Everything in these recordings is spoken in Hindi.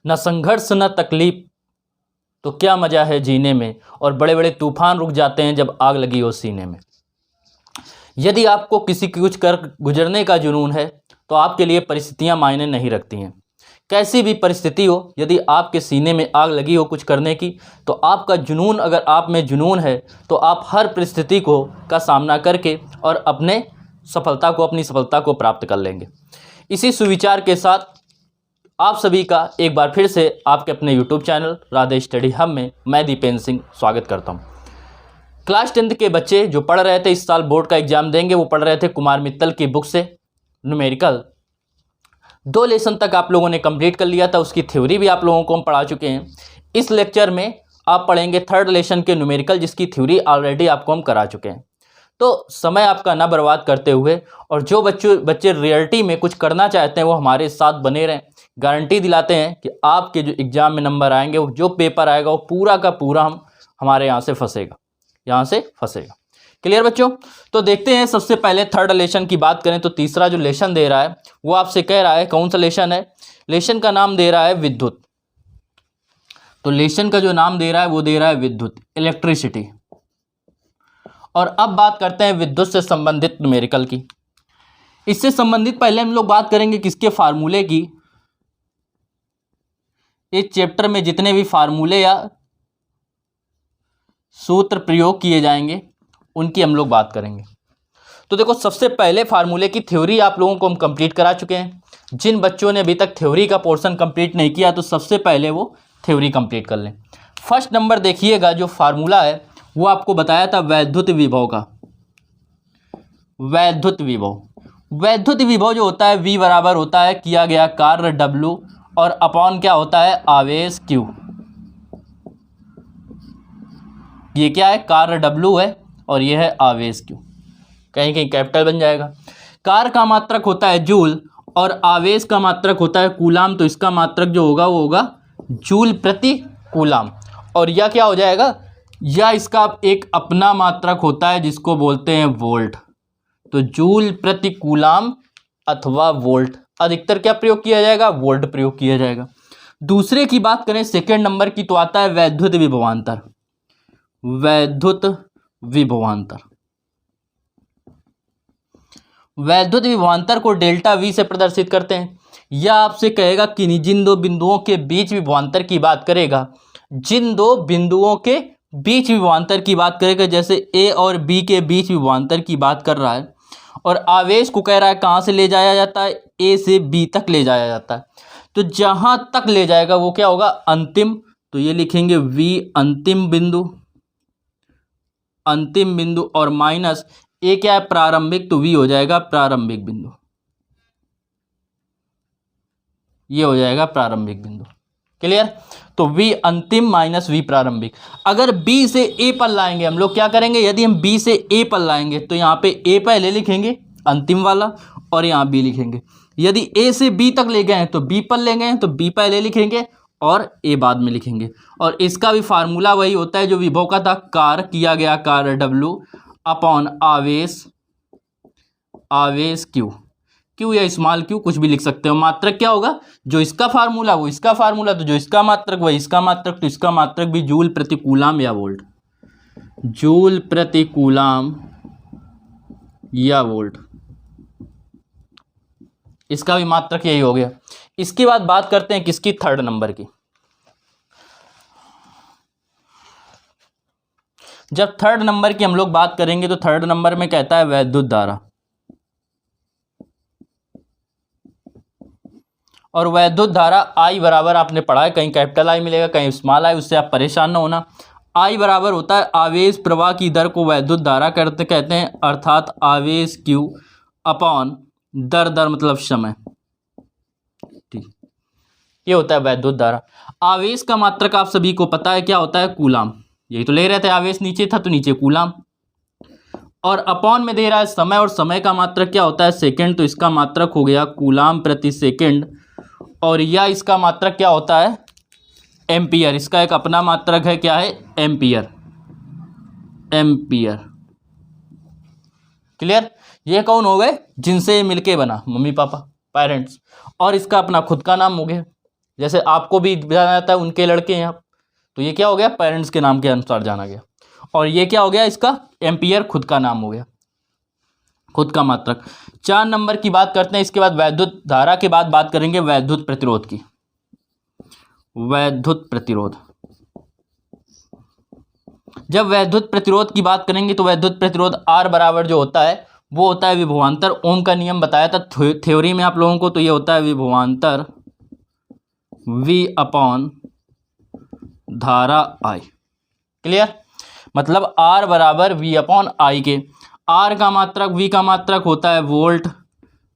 न संघर्ष न तकलीफ तो क्या मज़ा है जीने में, और बड़े बड़े तूफान रुक जाते हैं जब आग लगी हो सीने में। यदि आपको किसी की कुछ कर गुजरने का जुनून है तो आपके लिए परिस्थितियां मायने नहीं रखती हैं। कैसी भी परिस्थिति हो, यदि आपके सीने में आग लगी हो कुछ करने की, तो आपका जुनून, अगर आप में जुनून है तो आप हर परिस्थिति को का सामना करके और अपनी सफलता को प्राप्त कर लेंगे। इसी सुविचार के साथ आप सभी का एक बार फिर से आपके अपने YouTube channel Radhe study hub में मैं दीपेंद्र सिंह स्वागत करता हूं। क्लास 10th के बच्चे जो पढ़ रहे थे, इस साल बोर्ड का एग्जाम देंगे, वो पढ़ रहे थे कुमार मित्तल की बुक से न्यूमेरिकल। 2 लेसन तक आप लोगों ने कंप्लीट कर लिया था, उसकी थ्योरी भी आप लोगों को हम पढ़ा चुके हैं। इस लेक्चर में आप पढ़ेंगे 3rd लेसन के न्यूमेरिकल, जिसकी थ्योरी ऑलरेडी आपको हम करा चुके हैं। तो समय आपका ना बर्बाद करते हुए, और जो बच्चे रियलिटी में कुछ करना चाहते हैं वो हमारे साथ बने रहें। गारंटी दिलाते हैं कि आपके जो एग्ज़ाम में नंबर आएंगे, वो जो पेपर आएगा वो पूरा का पूरा हमारे यहाँ से फंसेगा। क्लियर बच्चों? तो देखते हैं, सबसे पहले 3rd लेसन की बात करें तो तीसरा जो लेसन दे रहा है वो आपसे कह रहा है, कौन सा लेसन है? लेसन का नाम दे रहा है विद्युत। तो लेसन का जो नाम दे रहा है वो दे रहा है विद्युत, इलेक्ट्रिसिटी। और अब बात करते हैं विद्युत से संबंधित न्यूमेरिकल की। इससे संबंधित पहले हम लोग बात करेंगे किसके फार्मूले की। इस चैप्टर में जितने भी फार्मूले या सूत्र प्रयोग किए जाएंगे उनकी हम लोग बात करेंगे। तो देखो, सबसे पहले फार्मूले की थ्योरी आप लोगों को हम कंप्लीट करा चुके हैं। जिन बच्चों ने अभी तक थ्योरी का पोर्शन कंप्लीट नहीं किया तो सबसे पहले वो थ्योरी कंप्लीट कर लें। फर्स्ट नंबर देखिएगा, जो फार्मूला है वो आपको बताया था वैद्युत विभव का। वैद्युत विभव जो होता है, V बराबर होता है किया गया कार्य W और अपॉन क्या होता है, आवेश Q। ये क्या है, कार्य W है और ये है आवेश Q, कहीं कहीं कैपिटल बन जाएगा। कार्य का मात्रक होता है जूल और आवेश का मात्रक होता है कूलाम, तो इसका मात्रक जो होगा वो होगा जूल प्रति कूलाम। और यह क्या हो जाएगा, या इसका एक अपना मात्रक होता है जिसको बोलते हैं वोल्ट। तो जूल प्रति कूलाम अथवा वोल्ट, अधिकतर क्या प्रयोग किया जाएगा, वोल्ट प्रयोग किया जाएगा। दूसरे की बात करें सेकंड नंबर की, तो आता है वैद्युत विभवांतर। वैद्युत विभवांतर को डेल्टा V से प्रदर्शित करते हैं। यह आपसे कहेगा कि जिन 2 बिंदुओं के बीच विभवांतर की बात करेगा, जिन 2 बिंदुओं के बीच विभवांतर की बात करेगा, जैसे A और B के बीच विभवांतर की बात कर रहा है, और आवेश को कह रहा है कहाँ से ले जाया जाता है, A से B तक ले जाया जाता है। तो जहाँ तक ले जाएगा वो क्या होगा, अंतिम। तो ये लिखेंगे V अंतिम बिंदु और माइनस A क्या है, प्रारंभिक, तो V हो जाएगा प्रारंभिक बिंदु। ये हो जाएगा प्रारंभिक बिंदु। क्लियर? तो V अंतिम माइनस V प्रारंभिक। अगर B से A पर लाएंगे हम लोग, क्या करेंगे, यदि हम B से A पर लाएंगे तो यहाँ पे A पहले लिखेंगे अंतिम वाला और यहाँ B लिखेंगे। यदि A से B तक ले गए हैं तो B पर ले गए हैं तो B पहले लिखेंगे और A बाद में लिखेंगे। और इसका भी फार्मूला वही होता है जो विभव का था, कार्य किया गया कार्य W अपॉन आवेश Q या स्मॉल q, कुछ भी लिख सकते हो। मात्रक क्या होगा, जो इसका फार्मूला वो इसका फार्मूला, तो जो इसका मात्रक वही इसका मात्रक, तो इसका मात्रक भी जूल प्रति कूलाम या वोल्ट। जूल प्रति कूलाम या वोल्ट, इसका भी मात्रक यही हो गया। इसके बाद बात करते हैं किसकी, 3rd नंबर की। जब 3rd नंबर की हम लोग बात करेंगे तो 3rd नंबर में कहता है वैद्युत धारा। और वैद्युत धारा I बराबर आपने पढ़ा है, कहीं कैपिटल I मिलेगा कहीं स्मॉल I, उससे आप परेशान ना होना। I बराबर होता है आवेश प्रवाह की दर को वैद्युत धारा कहते हैं, अर्थात आवेश Q अपॉन दर मतलब समय। ठीक, ये होता है वैद्युत धारा। आवेश का मात्रक आप सभी को पता है क्या होता है, कूलाम। यही तो ले रहे थे, आवेश नीचे था तो नीचे कूलाम। और अपॉन में दे रहा है समय, और समय का मात्रक क्या होता है, सेकंड, तो इसका मात्रक हो गया कूलाम प्रति सेकंड। और या इसका मात्रक क्या होता है, एम्पियर। इसका एक अपना मात्रक है, क्या है, एम्पियर। क्लियर? ये कौन हो गए, जिनसे ये मिलके बना, मम्मी पापा पेरेंट्स। और इसका अपना खुद का नाम हो गया, जैसे आपको भी जाना जाता है उनके लड़के हैं आप, तो ये क्या हो गया, पेरेंट्स के नाम के अनुसार जाना गया। और ये क्या हो गया, इसका एम्पियर खुद का नाम हो गया, खुद का मात्रक। 4 नंबर की बात करते हैं। इसके बाद वैद्युत धारा के बाद बात करेंगे वैद्युत प्रतिरोध की। वैद्युत प्रतिरोध, जब वैद्युत प्रतिरोध की बात करेंगे तो वैद्युत प्रतिरोध R बराबर जो होता है वो होता है विभवांतर। ओम का नियम बताया था थ्योरी में आप लोगों को, तो ये होता है विभवांतर V अपॉन धारा I। क्लियर, मतलब R बराबर V अपॉन I के। R का मात्रक V का मात्रक होता है वोल्ट,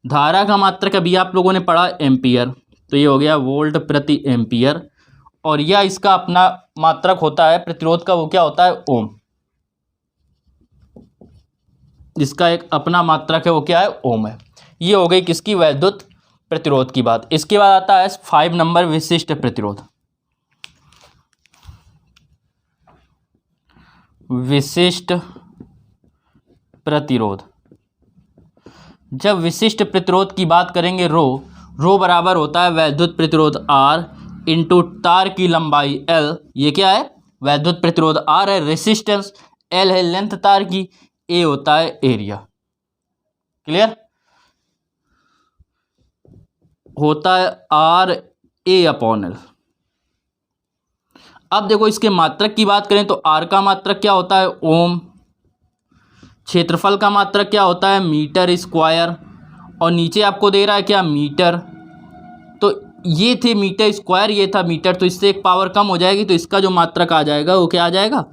धारा का मात्रक अभी आप लोगों ने पढ़ा एम्पियर, तो ये हो गया वोल्ट प्रति एम्पियर। और यह इसका अपना मात्रक होता है प्रतिरोध का, वो क्या होता है, ओम। इसका एक अपना मात्रक है, वो क्या है, ओम है। ये हो गई किसकी, वैद्युत प्रतिरोध की बात। इसके बाद आता है 5 नंबर विशिष्ट प्रतिरोध। विशिष्ट प्रतिरोध, जब विशिष्ट प्रतिरोध की बात करेंगे रो बराबर होता है वैद्युत प्रतिरोध R इंटू तार की लंबाई L। ये क्या है, वैद्युत प्रतिरोध R है, रेसिस्टेंस L है लेंथ तार की, A होता है एरिया। क्लियर, होता है R A अपॉन L। अब देखो इसके मात्रक की बात करें तो R का मात्रक क्या होता है, ओम। क्षेत्रफल का मात्रक क्या होता है, मीटर स्क्वायर। और नीचे आपको दे रहा है क्या, मीटर। तो ये थे मीटर स्क्वायर, ये था मीटर, तो इससे एक पावर कम हो जाएगी, तो इसका जो मात्रक आ जाएगा वो क्या आ जाएगा,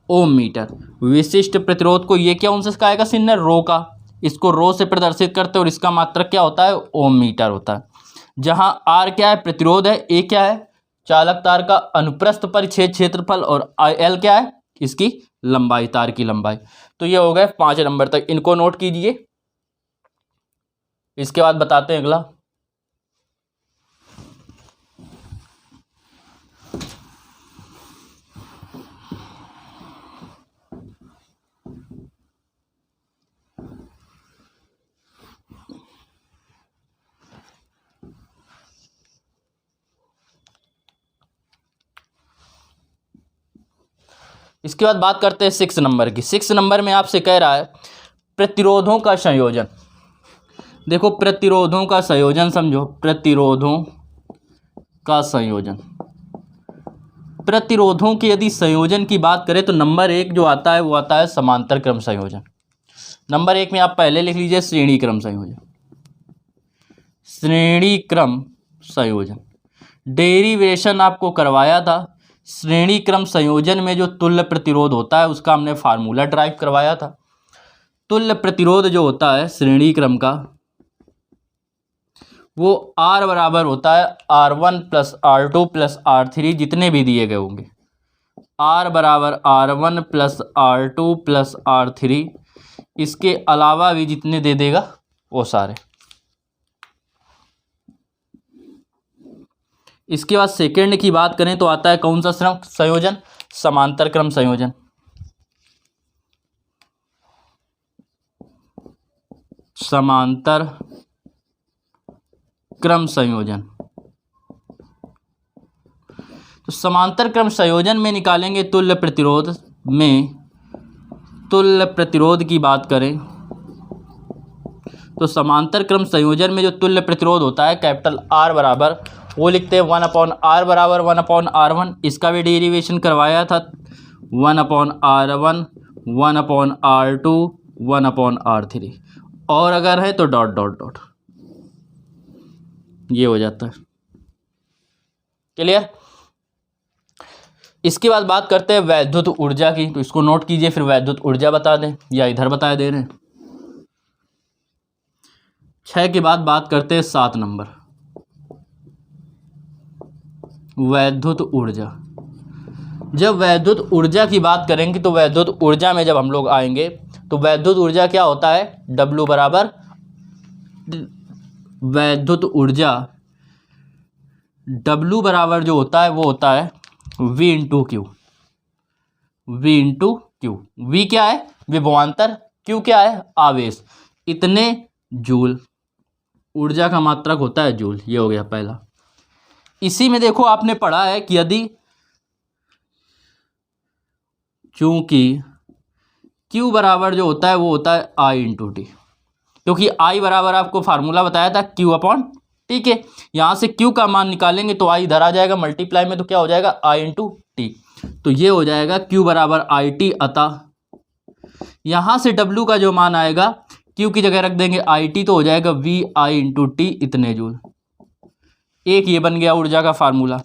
ओम मीटर। विशिष्ट प्रतिरोध को ये क्या उनसे आएगा चिन्ह, रो का, इसको रो से प्रदर्शित करते हैं, और इसका मात्रक क्या होता है, ओम मीटर होता है। जहाँ R क्या है, प्रतिरोध है, A क्या है, चालक तार का अनुप्रस्थ परिच्छेद क्षेत्रफल, और L क्या है, इसकी लंबाई, तार की लंबाई। तो ये हो गए 5 नंबर तक, इनको नोट कीजिए। इसके बाद बताते हैं अगला। इसके बाद बात करते हैं 6 नंबर की। 6 नंबर में आपसे कह रहा है प्रतिरोधों का संयोजन। देखो प्रतिरोधों का संयोजन समझो, प्रतिरोधों का संयोजन। प्रतिरोधों के यदि संयोजन की बात करें तो नंबर 1 जो आता है वो आता है समांतर क्रम संयोजन। नंबर 1 में आप पहले लिख लीजिए श्रेणी क्रम संयोजन। श्रेणी क्रम संयोजन डेरिवेशन आपको करवाया था। श्रेणी क्रम संयोजन में जो तुल्य प्रतिरोध होता है उसका हमने फार्मूला ड्राइव करवाया था। तुल्य प्रतिरोध जो होता है श्रेणी क्रम का वो R बराबर होता है R1 plus R2 plus R3 जितने भी दिए गए होंगे। R बराबर R1 plus R2 plus R3, इसके अलावा भी जितने दे देगा वो सारे। इसके बाद सेकेंड की बात करें तो आता है कौन सा संयोजन, समांतर क्रम संयोजन। समांतर क्रम संयोजन, तो समांतर क्रम संयोजन में निकालेंगे तुल्य प्रतिरोध। में तुल्य प्रतिरोध की बात करें तो समांतर क्रम संयोजन में जो तुल्य प्रतिरोध होता है कैपिटल R बराबर, वो लिखते हैं 1/R बराबर 1/R1। इसका भी डेरिवेशन करवाया था 1/R1 1/R2 1/R3, और अगर है तो डॉट डॉट डॉट, ये हो जाता है। क्लियर। इसके बाद बात करते हैं वैद्युत ऊर्जा की, तो इसको नोट कीजिए, फिर वैद्युत ऊर्जा बता दें या इधर बता दे रहे हैं। 6 के बाद बात करते हैं 7 नंबर, वैद्युत ऊर्जा। जब वैद्युत ऊर्जा की बात करेंगे तो वैद्युत ऊर्जा में जब हम लोग आएंगे तो वैद्युत ऊर्जा क्या होता है, W बराबर वैद्युत ऊर्जा W बराबर जो होता है वो होता है V into Q. V into Q, V क्या है, विभवांतर, Q क्या है, आवेश। इतने जूल, ऊर्जा का मात्रक होता है जूल। ये हो गया पहला। इसी में देखो आपने पढ़ा है कि यदि चूंकि Q बराबर जो होता है वो होता है I इंटू टी, क्योंकि I बराबर आपको फार्मूला बताया था Q अपॉन, ठीक है। यहाँ से Q का मान निकालेंगे तो I इधर आ जाएगा मल्टीप्लाई में, तो क्या हो जाएगा I इंटू टी। तो ये हो जाएगा Q बराबर आई टी, अतः यहाँ से W का जो मान आएगा Q की जगह रख देंगे आई टी, तो हो जाएगा वी आई इंटू टी इतने जूल। एक ये बन गया ऊर्जा का फार्मूला।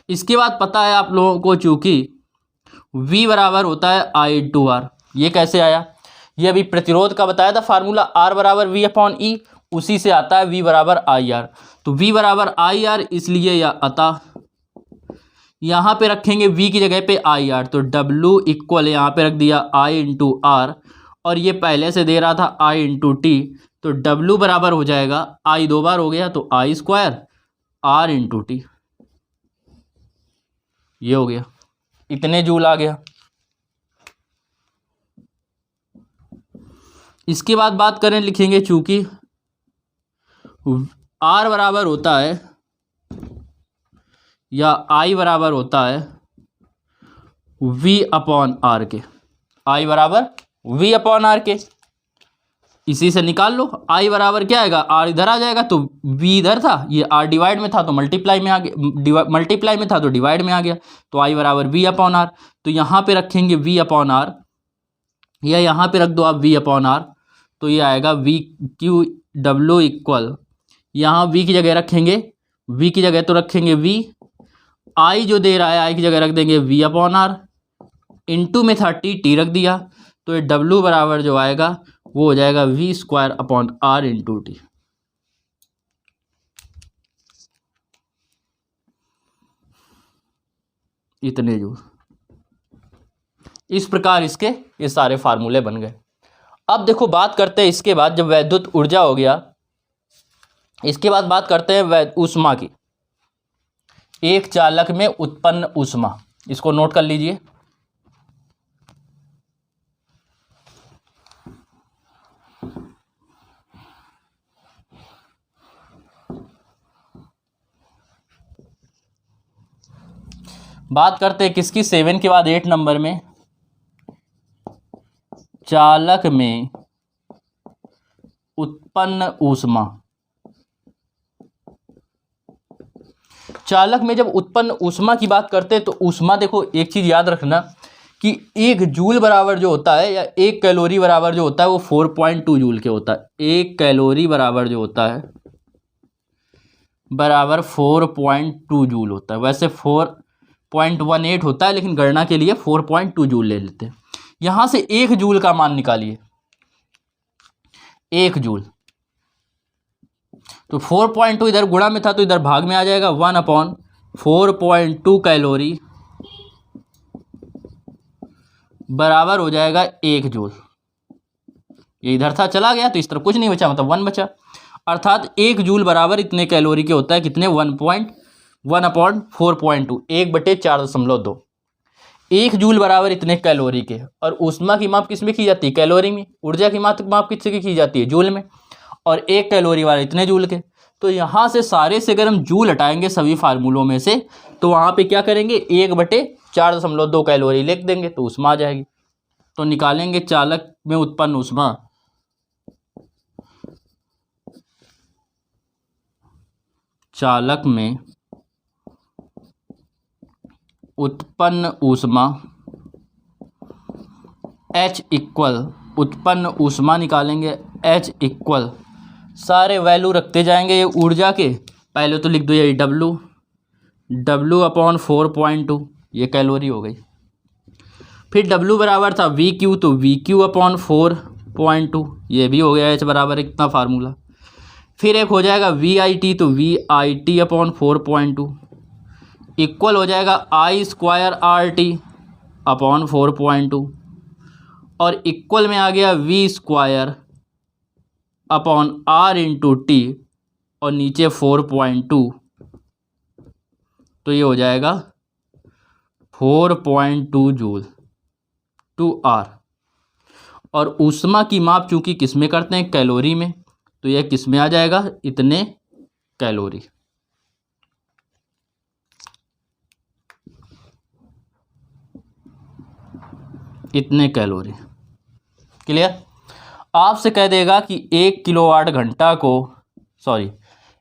इसके बाद पता है आप लोगों को चूंकि V बराबर होता है I इंटू आर। ये कैसे आया? ये अभी प्रतिरोध का बताया था फार्मूला, R बराबर V अपॉन ई, उसी से आता है V बराबर आई आर। तो V बराबर आई आर, इसलिए या अतः यहाँ पे रखेंगे V की जगह पे आई आर, तो W इक्वल यहाँ पे रख दिया I इंटू आर, और ये पहले से दे रहा था I इंटू टी, तो W बराबर हो जाएगा I दो बार हो गया तो I square R into T. ये हो गया, इतने जूल आ गया। इसके बाद बात करें, लिखेंगे चूंकि R बराबर होता है या I बराबर होता है V अपॉन आर के, I बराबर V अपॉन आर के, इसी से निकाल लो। I बराबर क्या आएगा, R इधर आ जाएगा तो V इधर था, ये R डिवाइड में था तो मल्टीप्लाई में आ गया, मल्टीप्लाई में था तो डिवाइड में आ गया, तो I बराबर V अपॉन आर। तो यहाँ पे रखेंगे V अपॉन आर, या यहाँ पे रख दो आप V अपॉन आर, तो ये आएगा V क्यू W इक्वल, यहाँ V की जगह रखेंगे, V की जगह तो रखेंगे V, I जो दे रहा है I की जगह रख देंगे V अपॉन आर, इंटू में था टी रख दिया, तो ये W बराबर जो आएगा वो हो जाएगा V square upon r into t. इतने जो, इस प्रकार इसके ये सारे फार्मूले बन गए। अब देखो बात करते हैं इसके बाद, जब वैद्युत ऊर्जा हो गया, इसके बाद बात करते हैं ऊष्मा की। एक चालक में उत्पन्न ऊष्मा, इसको नोट कर लीजिए। बात करते हैं किसकी, 7 के बाद 8 नंबर में, चालक में उत्पन्न ऊष्मा। चालक में जब उत्पन्न ऊष्मा की बात करते हैं तो ऊष्मा, देखो एक चीज याद रखना कि 1 जूल बराबर जो होता है या 1 कैलोरी बराबर जो होता है वो 4.2 जूल के होता है। 1 कैलोरी बराबर जो होता है बराबर 4.2 जूल होता है। वैसे 4.18 होता है, लेकिन गणना के लिए 4.2 जूल ले लेते हैं। यहां से 1 जूल का मान निकालिए, 1 जूल, तो 4.2 इधर गुणा में था तो इधर भाग में आ जाएगा, 1 अपॉन 4.2 कैलोरी बराबर हो जाएगा 1 जूल। ये इधर था चला गया तो इस तरफ कुछ नहीं बचा, मतलब 1 बचा, अर्थात 1 जूल बराबर इतने कैलोरी के होता है, कितने, 1 अपॉन 4.2, 1/4.2। 1 जूल बराबर इतने कैलोरी के। और ऊष्मा की माप किस में की जाती है, कैलोरी में। ऊर्जा की माप किससे की जाती है, जूल में। और 1 कैलोरी वाले इतने जूल के। तो यहाँ से सारे से अगर हम जूल हटाएंगे सभी फार्मूलों में से, तो वहाँ पे क्या करेंगे, 1/4.2 कैलोरी लिख देंगे तो ऊष्मा आ जाएगी। तो निकालेंगे चालक में उत्पन्न ऊष्मा, चालक में उत्पन्न ऊष्मा H इक्वल, उत्पन्न ऊष्मा निकालेंगे H इक्वल, सारे वैल्यू रखते जाएंगे ये ऊर्जा के। पहले तो लिख दो ये W अपॉन 4.2, ये कैलोरी हो गई। फिर W बराबर था VQ, तो VQ अपॉन 4.2, ये भी हो गया H बराबर इतना फार्मूला। फिर एक हो जाएगा VIT, तो VIT अपॉन 4.2 इक्वल हो जाएगा I स्क्वायर RT अपॉन 4.2, और इक्वल में आ गया V square upon R into T, और नीचे 4.2, तो ये हो जाएगा 4.2 जूल टू R। और ऊष्मा की माप चूंकि किस में करते हैं, कैलोरी में, तो यह किस में आ जाएगा, इतने कैलोरी। इतने कैलोरी। क्लियर। आपसे कह देगा कि 1 किलोवाट घंटा को सॉरी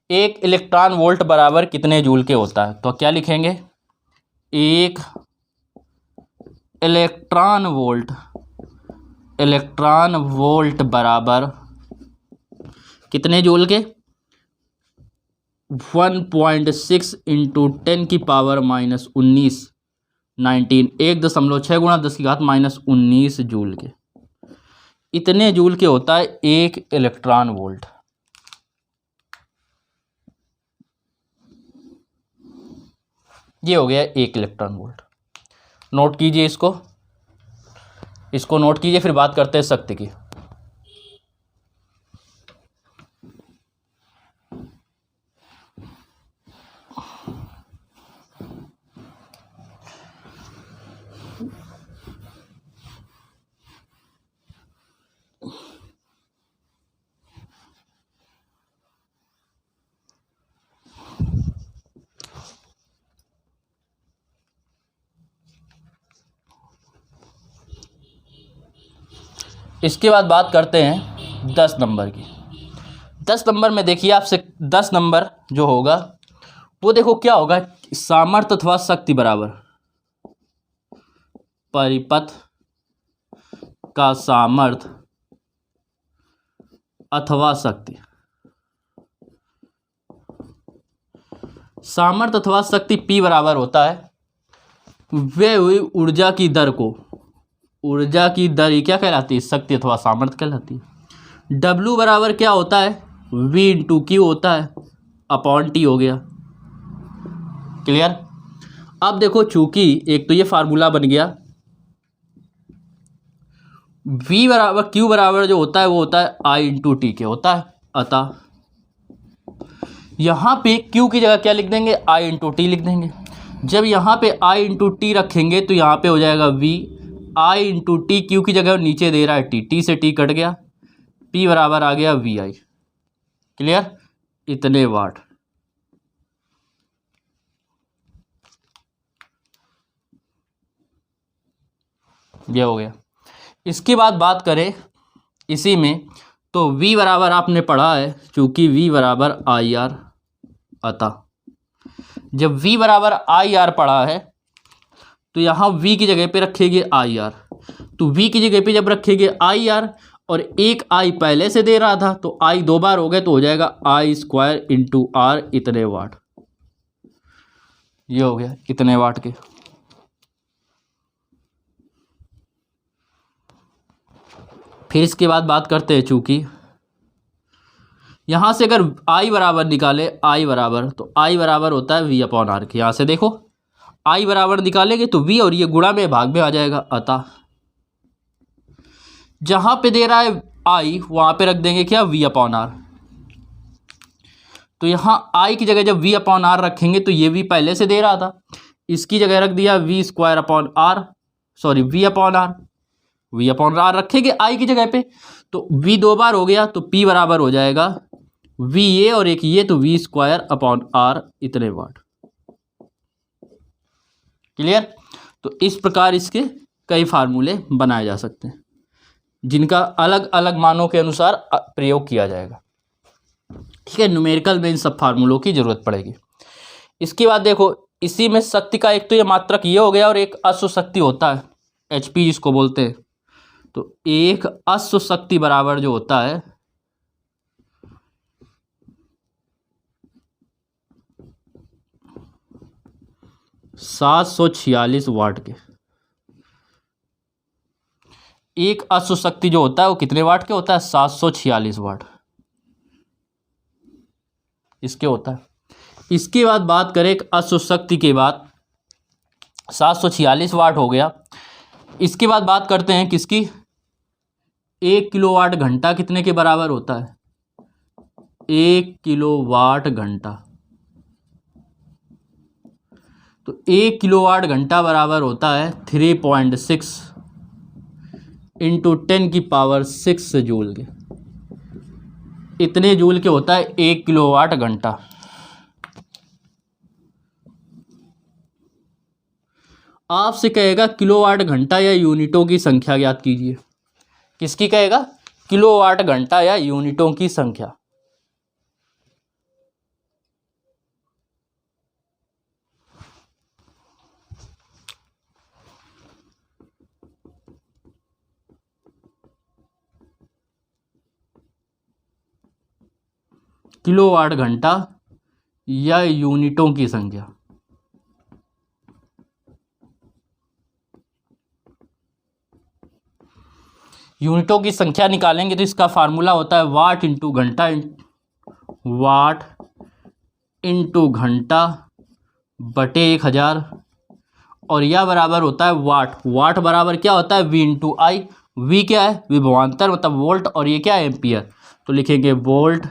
1 इलेक्ट्रॉन वोल्ट बराबर कितने जूल के होता है, तो क्या लिखेंगे, 1 इलेक्ट्रॉन वोल्ट बराबर कितने जूल के, 1.6 इंटू 10⁻⁻19 1.6 गुणा 10⁻⁻19 जूल के। इतने जूल के होता है 1 इलेक्ट्रॉन वोल्ट। ये हो गया 1 इलेक्ट्रॉन वोल्ट। नोट कीजिए इसको नोट कीजिए, फिर बात करते हैं शक्ति की। इसके बाद बात करते हैं 10 नंबर की। 10 नंबर में देखिए आपसे 10 नंबर जो होगा वो देखो क्या होगा, सामर्थ्य अथवा शक्ति बराबर परिपथ का सामर्थ्य अथवा शक्ति। सामर्थ्य अथवा शक्ति P बराबर होता है वे हुई ऊर्जा की दर को, ऊर्जा की दर ये क्या कहलाती है, शक्ति अथवा सामर्थ्य कहलाती है। W बराबर क्या होता है, V इंटू Q होता है अपॉन T हो गया। क्लियर। अब देखो चूंकि एक तो ये फार्मूला बन गया, V बराबर Q बराबर जो होता है वो होता है I इंटू T के होता है। अतः यहाँ पे Q की जगह क्या लिख देंगे, I इंटू T लिख देंगे। जब यहाँ पे I इंटू T रखेंगे तो यहाँ पे हो जाएगा V, I into T, Q की जगह नीचे दे रहा है टी, टी से टी कट गया, P बराबर आ गया VI। क्लियर। इतने वाट। ये हो गया। इसके बाद बात करें इसी में तो V बराबर आपने पढ़ा है, चूंकि V बराबर IR, अतः जब V बराबर IR पढ़ा है तो यहाँ V की जगह पे रखेंगे IR, तो V की जगह पे जब रखेंगे IR और एक I पहले से दे रहा था तो I 2 बार हो गए तो हो जाएगा I² इंटू R, इतने वाट। ये हो गया इतने वाट के। फिर इसके बाद बात करते हैं, चूंकि यहाँ से अगर I बराबर निकाले, I बराबर तो I बराबर होता है V अपॉन R के। यहाँ से देखो I बराबर निकालेंगे तो V और ये गुणा में भाग में आ जाएगा। अतः जहाँ पे दे रहा है I वहाँ पे रख देंगे क्या, V अपॉन R। तो यहाँ I की जगह जब V अपॉन R रखेंगे तो ये V पहले से दे रहा था, इसकी जगह रख दिया V² upon R, sorry V upon R, V upon R रखेंगे I की जगह पे तो V 2 बार हो गया तो P बराबर हो जाएगा V ये और एक ये तो V² अपॉन R, इतने वाट। क्लियर। तो इस प्रकार इसके कई फार्मूले बनाए जा सकते हैं जिनका अलग अलग मानों के अनुसार प्रयोग किया जाएगा। ठीक है, न्यूमेरिकल में इन सब फार्मूलों की जरूरत पड़ेगी। इसके बाद देखो इसी में शक्ति का एक तो ये मात्रक ये हो गया और एक अश्व शक्ति होता है, HP जिसको बोलते हैं। तो एक अश्व शक्ति बराबर जो होता है 746 वाट के। एक अश्व शक्ति जो होता है वो कितने वाट के होता है, 746 वाट इसके होता है। इसके बाद बात करें एक अश्व शक्ति के बाद 746 वाट हो गया। इसके बाद बात करते हैं किसकी, 1 किलोवाट घंटा कितने के बराबर होता है, 1 किलोवाट घंटा। तो 1 किलोवाट घंटा बराबर होता है 3.6 इंटू 10⁶ जूल के। इतने जूल के होता है 1 किलोवाट घंटा। आपसे कहेगा किलोवाट घंटा या यूनिटों की संख्या ज्ञात कीजिए। किसकी कहेगा? किलोवाट घंटा या यूनिटों की संख्या। किलोवाट घंटा या यूनिटों की संख्या। यूनिटों की संख्या निकालेंगे तो इसका फार्मूला होता है वाट इंटू घंटा, वाट इंटू घंटा बटे 1000, और यह बराबर होता है वाट। वाट बराबर क्या होता है? We into I. वी क्या है? विभवांतर मतलब वोल्ट, और ये क्या है? एम्पियर। तो लिखेंगे वोल्ट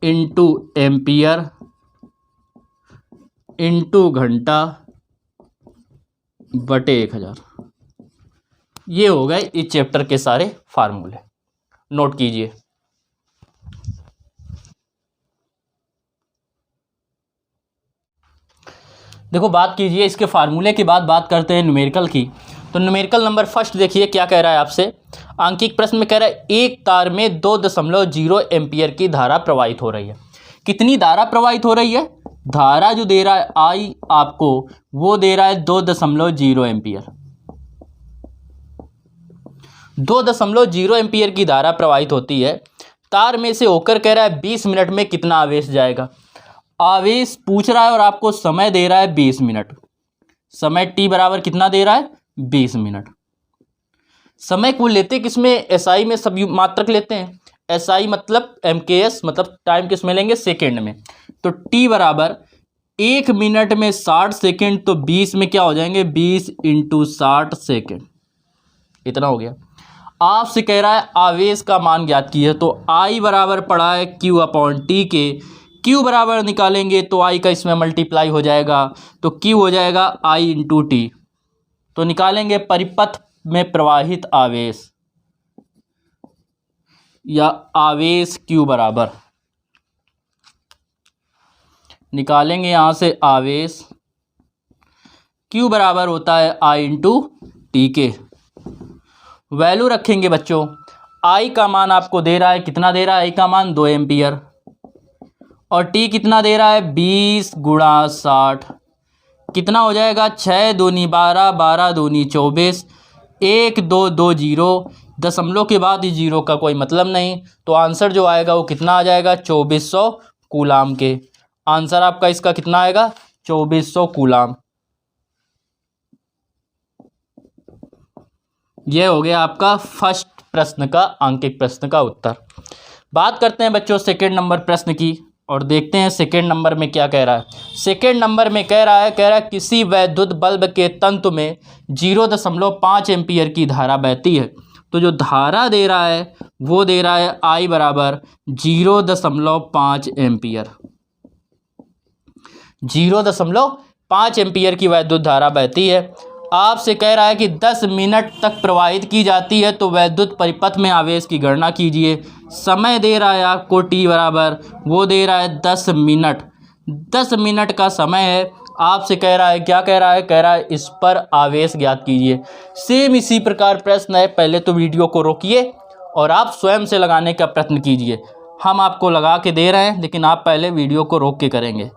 इंटू एम्पियर इंटू घंटा बटे 1000। ये हो गए इस चैप्टर के सारे फार्मूले, नोट कीजिए। देखो बात कीजिए इसके फार्मूले के बाद बात करते हैं न्यूमेरिकल की। तो न्यूमेरिकल नंबर फर्स्ट देखिए क्या कह रहा है आपसे। आंकिक प्रश्न में कह रहा है एक तार में 2.0 एम्पियर की धारा प्रवाहित हो रही है। कितनी धारा प्रवाहित हो रही है? धारा जो दे रहा है आई आपको, वो दे रहा है 2.0 एम्पियर। 2.0 एम्पियर की धारा प्रवाहित होती है। तार में से होकर कह रहा है 20 मिनट में कितना आवेश जाएगा। आवेश पूछ रहा है और आपको समय दे रहा है 20 मिनट। समय टी बराबर कितना दे रहा है? 20 मिनट। समय को लेते किसमें? एसआई में सब मात्रक लेते हैं। एसआई मतलब एमकेएस मतलब टाइम किस में लेंगे? सेकेंड में। तो टी बराबर 1 मिनट में 60 सेकेंड, तो 20 में क्या हो जाएंगे? 20 इंटू 60 सेकेंड। इतना हो गया। आपसे कह रहा है आवेश का मान ज्ञात कीजिए। तो आई बराबर पड़ा है क्यू अपॉन टी के। क्यू बराबर निकालेंगे तो आई का इसमें मल्टीप्लाई हो जाएगा, तो क्यू हो जाएगा आई इंटू टी। तो निकालेंगे परिपथ में प्रवाहित आवेश या आवेश क्यू बराबर, निकालेंगे यहां से आवेश क्यू बराबर होता है आई इंटू टी के। वैल्यू रखेंगे बच्चों। आई का मान आपको दे रहा है, कितना दे रहा है? आई का मान 2 एम्पियर, और टी कितना दे रहा है? 20 गुणा 60। कितना हो जाएगा? 6 दूनी 12, 12 दूनी 24, 1 2 2 0। दशमलव के बाद इस जीरो का कोई मतलब नहीं, तो आंसर जो आएगा वो कितना आ जाएगा? 2400 कूलाम के। आंसर आपका इसका कितना आएगा? 2400 कूलाम। यह हो गया आपका फर्स्ट प्रश्न का, आंकिक प्रश्न का उत्तर। बात करते हैं बच्चों सेकेंड नंबर प्रश्न की, और देखते हैं सेकेंड नंबर में क्या कह रहा है। सेकेंड नंबर में कह रहा है किसी वैद्युत बल्ब के तंतु में 0.5 एम्पियर की धारा बहती है। तो जो धारा दे रहा है वो दे रहा है आई बराबर 0.5 एम्पियर। 0.5 एम्पियर की वैद्युत धारा बहती है। आपसे कह रहा है कि 10 मिनट तक प्रवाहित की जाती है। तो वैद्युत परिपथ में आवेश की गणना कीजिए। समय दे रहा है आपको टी बराबर, वो दे रहा है 10 मिनट। 10 मिनट का समय है। आपसे कह रहा है, क्या कह रहा है? कह रहा है इस पर आवेश ज्ञात कीजिए। सेम इसी प्रकार प्रश्न है। पहले तो वीडियो को रोकिए और आप स्वयं से लगाने का प्रयत्न कीजिए। हम आपको लगा के दे रहे हैं, लेकिन आप पहले वीडियो को रोक के करेंगे।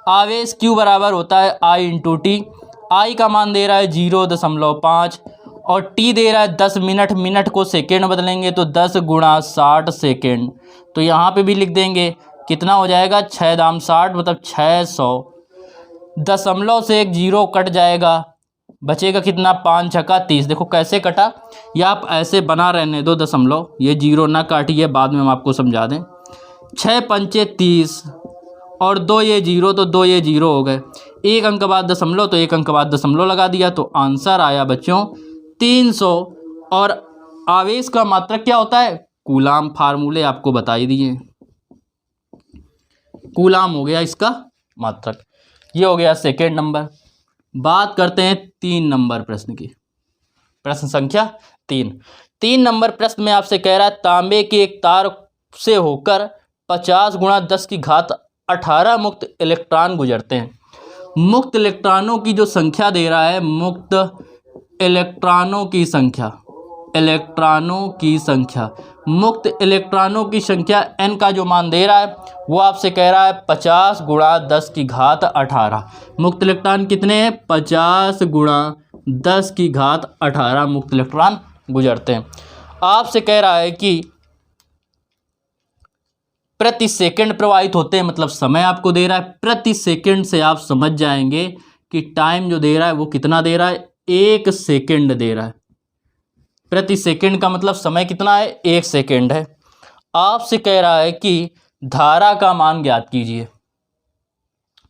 आवेश क्यू बराबर होता है आई इंटू टी। आई का मान दे रहा है 0.5 और टी दे रहा है 10 मिनट। मिनट को सेकेंड बदलेंगे तो 10 गुणा 60 सेकेंड। तो यहाँ पे भी लिख देंगे, कितना हो जाएगा? 6 दाम 60 मतलब 600। दशमलव से एक जीरो कट जाएगा, बचेगा कितना? 5 छक्का 30। देखो कैसे कटा, या आप ऐसे बना रहने दो दशमलव, ये जीरो ना काटिए, बाद में हम आपको समझा दें। 6 पंचे 30 और 2 ये जीरो, तो 2 ये जीरो हो गए। एक अंक बाद दशमलव, तो एक अंक बाद दशमलव लगा दिया, तो आंसर आया बच्चों 300। और आवेश का मात्रक क्या होता है? कूलाम। फार्मूले आपको बता ही दिए, कूलाम हो गया इसका मात्रक। ये हो गया सेकेंड नंबर। बात करते हैं 3 नंबर प्रश्न की। प्रश्न संख्या 3 नंबर प्रश्न में आपसे कह रहा है तांबे के एक तार से होकर 50 गुणा 10 की घात 18 मुक्त इलेक्ट्रॉन गुजरते हैं। मुक्त इलेक्ट्रॉनों की जो संख्या दे रहा है, मुक्त इलेक्ट्रॉनों की संख्या, मुक्त इलेक्ट्रॉनों की संख्या n का जो मान दे रहा है वो आपसे कह रहा है 50 गुणा 10 की घात 18। मुक्त इलेक्ट्रॉन कितने हैं? 50 गुणा 10 की घात 18 मुक्त इलेक्ट्रॉन गुजरते हैं। आपसे कह रहा है कि प्रति सेकंड प्रवाहित होते हैं, मतलब समय आपको दे रहा है प्रति सेकंड से आप समझ जाएंगे कि टाइम जो दे रहा है वो कितना दे रहा है, 1 सेकंड दे रहा है। प्रति सेकंड का मतलब समय कितना है, 1 सेकंड है। आपसे कह रहा है कि धारा का मान ज्ञात कीजिए।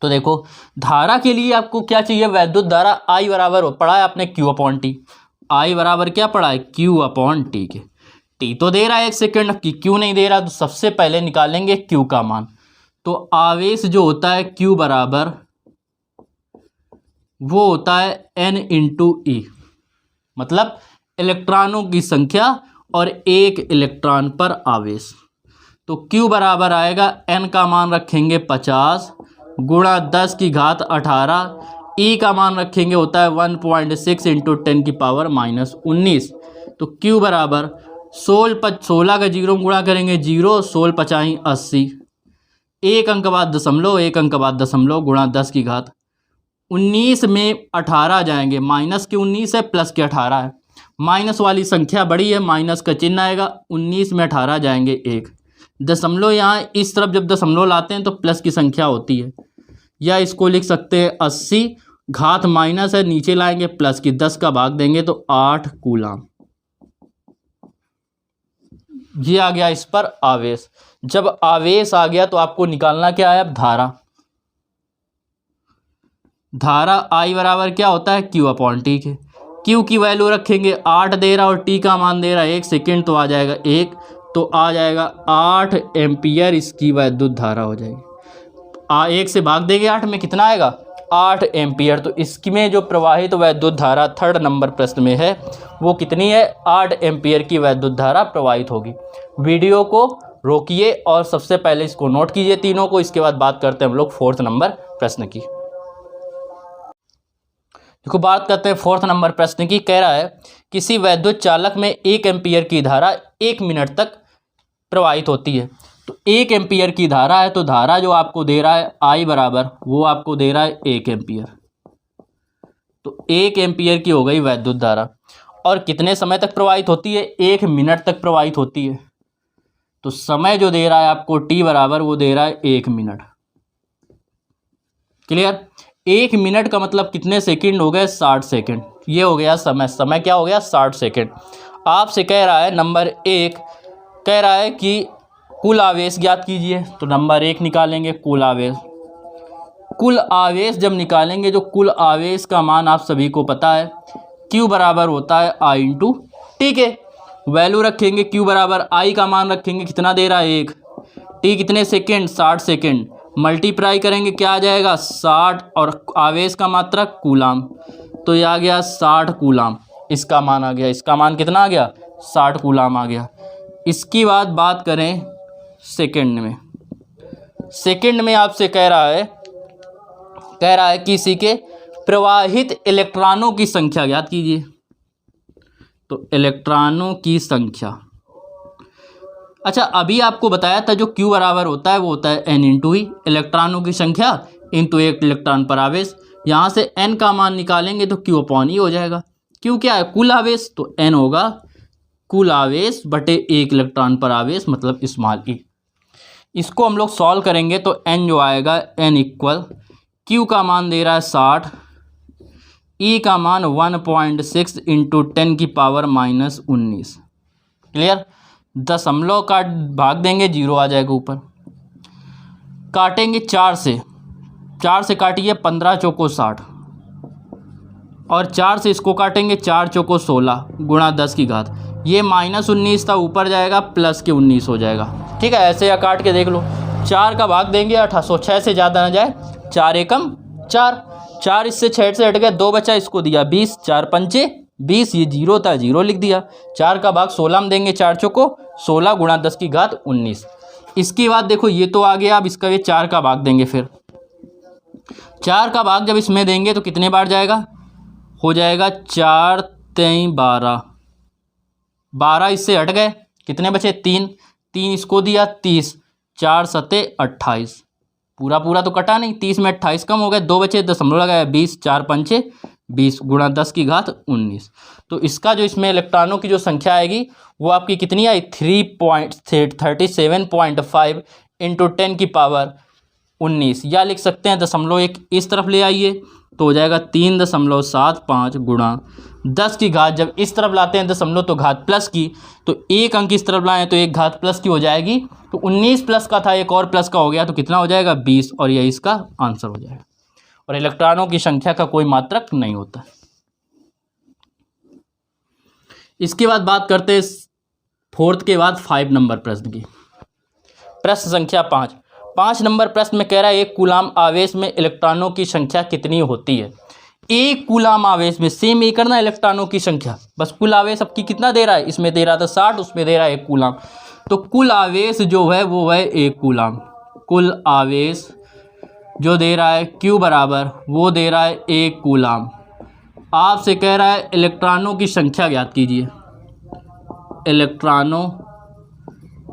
तो देखो धारा के लिए आपको क्या चाहिए, वैद्युत धारा I बराबर पढ़ा है आपने Q/T। I बराबर क्या पढ़ा है, Q/T के। टी तो दे रहा है 1 सेकंड की, क्यू नहीं दे रहा, तो सबसे पहले निकालेंगे क्यू का मान। तो आवेश जो होता है क्यू बराबर वो होता है n × E, मतलब इलेक्ट्रॉनों की संख्या और 1 इलेक्ट्रॉन पर आवेश। तो Q बराबर आएगा, n का मान रखेंगे 50 गुणा 10 की घात 18, E का मान रखेंगे होता है 1.6 × 10⁻⁻19। तो Q बराबर 16 का 0 गुणा करेंगे 0, 16×5 = 80, 1 अंक बाद दशमलव, 1 अंक बाद दशमलव गुणा 10 की घात 19 में 18 जाएंगे, माइनस के 19 है प्लस के 18 है, माइनस वाली संख्या बड़ी है, माइनस का चिन्ह आएगा, 19 में 18 जाएंगे 1 दशमलव, यहाँ इस तरफ जब दशमलव लाते हैं तो प्लस की संख्या होती है, या इसको लिख सकते हैं 80, घात माइनस है नीचे लाएंगे प्लस की, 10 का भाग देंगे तो 8 कूलम। ये आ गया इस पर आवेश। जब आवेश आ गया तो आपको निकालना क्या है, अब धारा। धारा I बराबर क्या होता है, Q/T के। Q की वैल्यू रखेंगे 8 दे रहा और T का मान दे रहा है 1 सेकेंड, तो आ जाएगा 1, तो आ जाएगा 8 एम्पियर इसकी वैद्युत धारा हो जाएगी। 1 से भाग देंगे 8 में कितना आएगा, 8 एम्पियर। तो इसमें जो प्रवाहित वैद्युत धारा 3rd नंबर प्रश्न में है वो कितनी है, 8 एम्पियर की वैद्युत धारा प्रवाहित होगी। वीडियो को रोकिए और सबसे पहले इसको नोट कीजिए तीनों को, इसके बाद बात करते हैं हम लोग 4th नंबर प्रश्न की। देखो बात करते हैं 4th नंबर प्रश्न की। कह रहा है किसी वैद्युत चालक में 1 एम्पियर की धारा 1 मिनट तक प्रवाहित होती है। तो 1 एम्पियर की धारा है, तो धारा जो आपको दे रहा है I बराबर वो आपको दे रहा है 1 एम्पियर। तो 1 एम्पियर की हो गई वैद्युत धारा, और कितने समय तक प्रवाहित होती है, 1 मिनट तक प्रवाहित होती है। तो समय जो दे रहा है आपको T बराबर वो दे रहा है 1 मिनट। क्लियर। 1 मिनट का मतलब कितने सेकंड हो गए, 60 सेकंड। ये हो गया समय। समय क्या हो गया, 60 सेकंड। आपसे कह रहा है नंबर 1, कह रहा है कि कुल आवेश ज्ञात कीजिए। तो नंबर 1 निकालेंगे कुल आवेश। कुल आवेश जब निकालेंगे, जो कुल आवेश का मान आप सभी को पता है, Q बराबर होता है I × T के। वैल्यू रखेंगे Q बराबर I का मान रखेंगे, कितना दे रहा है 1, T कितने सेकेंड, 60 सेकेंड, मल्टीप्लाई करेंगे क्या आ जाएगा 60, और आवेश का मात्रक कूलाम, तो ये आ गया 60 कूलाम। इसका मान आ गया, इसका मान कितना आ गया, 60 कूलाम आ गया। इसकी बात करें सेकंड में। सेकंड में आपसे कह रहा है किसी के प्रवाहित इलेक्ट्रॉनों की संख्या ज्ञात कीजिए। तो इलेक्ट्रॉनों की संख्या, अच्छा अभी आपको बताया था जो Q बराबर होता है वो होता है N × E, इलेक्ट्रॉनों की संख्या इंटू 1 इलेक्ट्रॉन पर आवेश। यहाँ से N का मान निकालेंगे तो Q/E हो जाएगा। Q क्या है, कुल आवेश, तो N होगा कुल आवेश बटे 1 इलेक्ट्रॉन पर आवेश, मतलब स्मॉल e। इसको हम लोग सॉल्व करेंगे तो N जो आएगा, N इक्वल Q का मान दे रहा है 60, E का मान 1.6 × 10⁻⁻19। क्लियर। दशमलव काट भाग देंगे 0 आ जाएगा ऊपर, काटेंगे 4 से काटिए 15 चौको 60, और 4 से इसको काटेंगे 4 चौको 16 गुणा 10 की घात, ये -19 था ऊपर जाएगा प्लस के 19 हो जाएगा। ठीक है, ऐसे या काट के देख लो। 4 का भाग देंगे 806 से ज़्यादा ना जाए, 4 एकम 4, 4 इससे 6 से हट गया, 2 बचा, इसको दिया 20, 4 पंचे 20, ये 0 था, 0 लिख दिया। 4 का भाग 16 में देंगे, 4 चौको 16 गुणा 10 की घात 19। इसके बाद देखो ये तो आ गया, अब इसका ये 4 का भाग देंगे। फिर 4 का भाग जब इसमें देंगे तो कितने बार जाएगा, हो जाएगा 4 3 12, 12 इससे हट गए, कितने बचे 3, 3 इसको दिया 30, 4 सते 28, पूरा पूरा तो कटा नहीं, 30 में 28 कम हो गए, 2 बचे, दशमलव लगाया 20, 4 पंचे 20 गुणा 10 की घात 19। तो इसका जो इसमें इलेक्ट्रॉनों की जो संख्या आएगी वो आपकी कितनी आई, 3.37.5 इंटू 10 की पावर 19, या लिख सकते हैं 0.1 इस तरफ ले आइए तो हो जाएगा 3.75 गुणा 10 की घात, जब इस तरफ लाते हैं दशमलव तो घात प्लस की, तो एक अंक इस तरफ लाएं तो एक घात प्लस की हो जाएगी, तो 19 प्लस का था, एक और प्लस का हो गया, तो कितना हो जाएगा 20, और यह इसका आंसर हो जाएगा। और इलेक्ट्रॉनों की संख्या का कोई मात्रक नहीं होता। इसके बाद बात करते हैं 4th के बाद 5 नंबर प्रश्न की। प्रश्न संख्या 5 नंबर प्रश्न में कह रहा है एक कूलाम आवेश में इलेक्ट्रॉनों की संख्या कितनी होती है। एक कूलाम आवेश में सेम एक करना इलेक्ट्रॉनों की संख्या, बस कुल आवेश आपकी कितना दे रहा है, इसमें दे रहा था 60, उसमें दे रहा है 1 कूलाम, तो कुल आवेश जो है वो है 1 कूलाम। कुल आवेश जो दे रहा है Q बराबर वो दे रहा है 1 कूलाम। आपसे कह रहा है इलेक्ट्रॉनों की संख्या ज्ञात कीजिए। इलेक्ट्रॉनों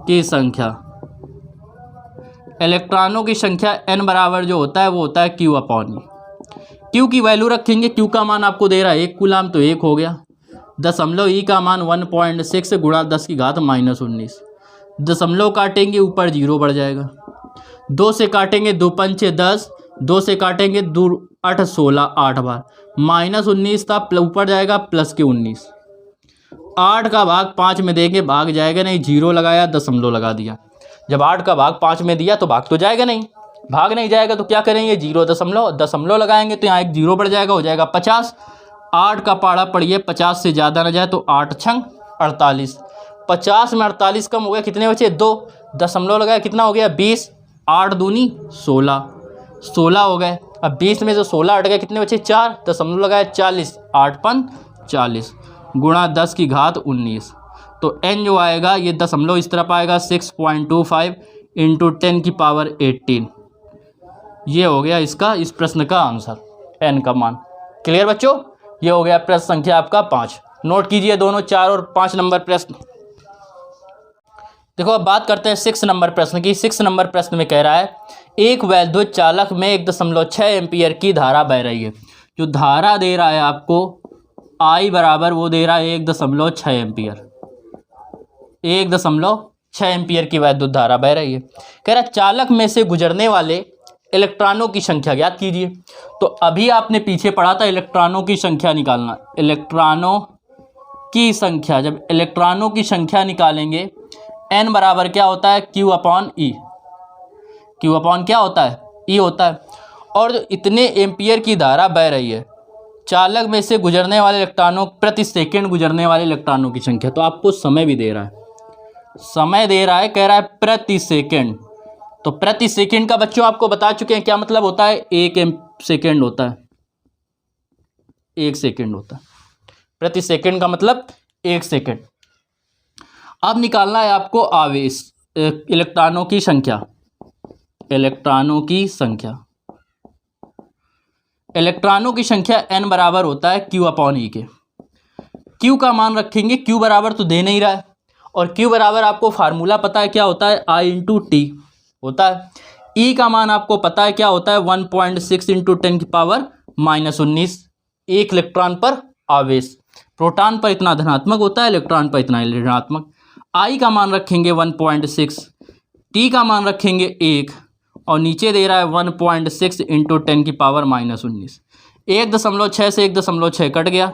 की संख्या, इलेक्ट्रॉनों की संख्या n बराबर जो होता है वो होता है Q अपॉन E। Q की वैल्यू रखेंगे, Q का मान आपको दे रहा है 1 कूलाम, तो 1 हो गया, दशमलव E का मान 1.6 गुणा 10 की घात -19, दशमलव काटेंगे ऊपर 0 बढ़ जाएगा, 2 से काटेंगे 2 पंचे 10, 2 से काटेंगे 2 8 16, 8 बार, -19 था, ऊपर जाएगा प्लस के 19, 8 का भाग 5 में देंगे, भाग जाएगा नहीं, 0 लगाया, दशमलव लगा दिया। जब 8 का भाग 5 में दिया तो भाग तो जाएगा नहीं, भाग नहीं जाएगा तो क्या करेंगे, 0 दशमलव लगाएंगे तो यहाँ एक 0 बढ़ जाएगा, हो जाएगा 50। 8 का पाड़ा पड़िए, 50 से ज़्यादा ना जाए, तो 8 छंग 48, 50 में 48 कम हो गया, कितने बचे 2, दशमलव लगाया, कितना हो गया 20, 8 दूनी 16, 16 हो गए। अब 20 में से 16 हट गए, कितने बचे 4, दशमलव लगाया 40, 8 पन 40 गुणा 10 की घात 19, तो n जो आएगा ये दशमलव इस तरफ आएगा 6.25 इंटू 10 की पावर 18, ये हो गया इसका इस प्रश्न का आंसर, n का मान। क्लियर बच्चों, ये हो गया प्रश्न संख्या आपका 5। नोट कीजिए दोनों 4 और 5 नंबर प्रश्न। देखो अब बात करते हैं 6 नंबर प्रश्न की। 6 नंबर प्रश्न में कह रहा है एक वैद्युत चालक में 1.6 एम्पियर की धारा बह रही है। जो धारा दे रहा है आपको I बराबर वो दे रहा है 1.6 एम्पियर, 1.6 एम्पियर की वैद्युत धारा बह रही है। कह रहा है चालक में से गुजरने वाले इलेक्ट्रॉनों की संख्या ज्ञात कीजिए। तो अभी आपने पीछे पढ़ा था इलेक्ट्रॉनों की संख्या निकालना, इलेक्ट्रॉनों की संख्या, जब इलेक्ट्रॉनों की संख्या निकालेंगे n बराबर क्या होता है Q upon E, Q upon क्या होता है E होता है। और जो इतने एम्पियर की धारा बह रही है, चालक में से गुजरने वाले इलेक्ट्रॉनों प्रति सेकंड गुजरने वाले इलेक्ट्रॉनों की संख्या, तो आपको समय भी दे रहा है, समय दे रहा है, कह रहा है प्रति सेकंड। तो प्रति सेकंड का बच्चों आपको बता चुके हैं क्या मतलब होता है, 1 सेकंड होता है, 1 सेकंड होता है, प्रति सेकंड का मतलब 1 सेकंड। अब निकालना है आपको आवेश, इलेक्ट्रॉनों की संख्या, इलेक्ट्रॉनों की संख्या, इलेक्ट्रॉनों की संख्या n बराबर होता है Q अपॉन E के। Q का मान रखेंगे, Q बराबर तो दे नहीं रहा है, और Q बराबर आपको फार्मूला पता है क्या होता है, I इंटू टी होता है। E का मान आपको पता है क्या होता है, 1.6 इंटू 10 की पावर -19, एक इलेक्ट्रॉन पर आवेश। प्रोटॉन पर इतना धनात्मक होता है, इलेक्ट्रॉन पर इतना ऋणात्मक। I का मान रखेंगे 1.6, T का मान रखेंगे 1, और नीचे दे रहा है 1.6 इंटू 10 की पावर -19। 1.6 से 1.6 कट गया,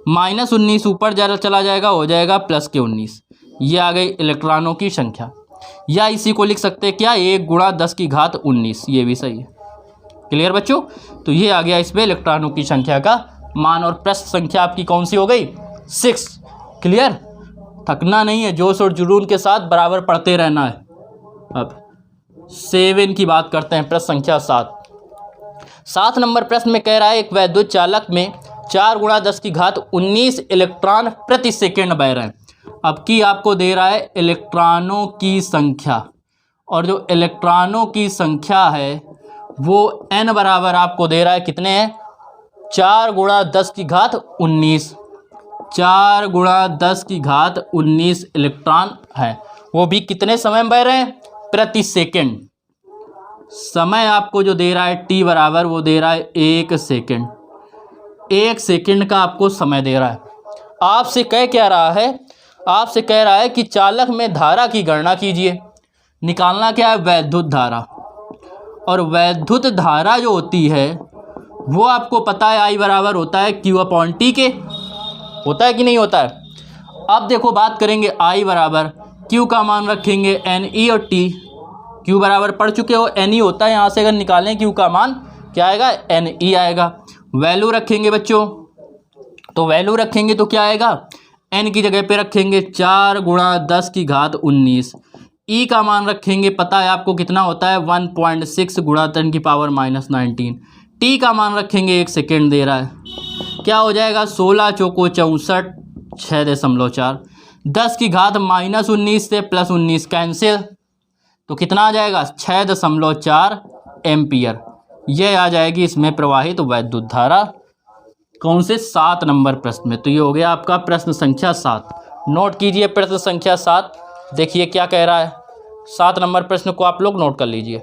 -19 ऊपर चला जाएगा, हो जाएगा प्लस के 19। ये आ गई इलेक्ट्रॉनों की संख्या, या इसी को लिख सकते हैं क्या, 1 गुणा 10 की घात 19, ये भी सही है। क्लियर बच्चों, तो ये आ गया इसमें इलेक्ट्रॉनों की संख्या का मान। और प्रश्न संख्या आपकी कौन सी हो गई, 6। क्लियर, थकना नहीं है, जोश और जुनून के साथ बराबर पढ़ते रहना है। अब 7 की बात करते हैं, प्रश्न संख्या 7 नंबर प्रश्न में कह रहा है एक वैद्युत चालक में 4 गुणा 10 की घात 19 इलेक्ट्रॉन प्रति सेकेंड बह रहे हैं। अब की आपको दे रहा है इलेक्ट्रॉनों की संख्या, और जो इलेक्ट्रॉनों की संख्या है वो n बराबर आपको दे रहा है कितने हैं, 4 गुणा 10 की घात 19, 4 गुणा 10 की घात 19 इलेक्ट्रॉन है। वो भी कितने समय में बह रहे हैं, प्रति सेकेंड। समय आपको जो दे रहा है t बराबर वो दे रहा है 1 सेकेंड, 1 सेकेंड का आपको समय दे रहा है। आपसे क्या रहा है, आपसे कह रहा है कि चालक में धारा की गणना कीजिए। निकालना क्या है, वैद्युत धारा। और वैद्युत धारा जो होती है वो आपको पता है I बराबर होता है Q/T के, होता है कि नहीं होता है। अब देखो बात करेंगे I बराबर Q का मान रखेंगे Ne और T। Q बराबर पढ़ चुके हो, Ne होता है, यहाँ से अगर निकालें Q का मान क्या आएगा, Ne आएगा। वैल्यू रखेंगे बच्चों, तो वैल्यू रखेंगे तो क्या आएगा, n की जगह पे रखेंगे 4 गुणा 10 की घात 19। E का मान रखेंगे, पता है आपको कितना होता है, 1.6 गुणा 10 की पावर -19। T का मान रखेंगे 1 सेकेंड दे रहा है, क्या हो जाएगा, 16 चौको 64, 6.4। 10 की घात -19 से +19 कैंसिल, तो कितना आ जाएगा, 6.4 एम्पियर। यह आ जाएगी इसमें प्रवाहित वैद्युत धारा। कौन से, 7 नंबर प्रश्न में। तो ये हो गया आपका प्रश्न संख्या 7। नोट कीजिए प्रश्न संख्या 7, देखिए क्या कह रहा है। 7 नंबर प्रश्न को आप लोग नोट कर लीजिए।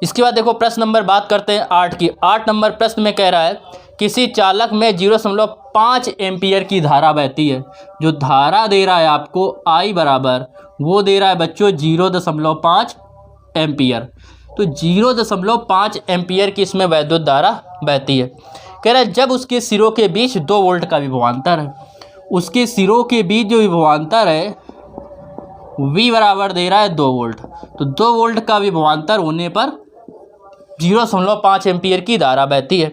इसके बाद देखो प्रश्न नंबर बात करते हैं 8 की। 8 नंबर प्रश्न में कह रहा है किसी चालक में 0.5 एम्पियर की धारा बहती है। जो धारा दे रहा है आपको I बराबर, वो दे रहा है बच्चों 0.5 एम्पियर। तो 0.5 एम्पियर की इसमें वैद्युत धारा बहती है। कह रहा है जब उसके सिरों के बीच 2 वोल्ट का विभवांतर है, उसके सिरों के बीच जो विभवांतर है V बराबर दे रहा है 2 वोल्ट। तो 2 वोल्ट का विभवांतर होने पर 0.5 एम्पियर की धारा बहती है।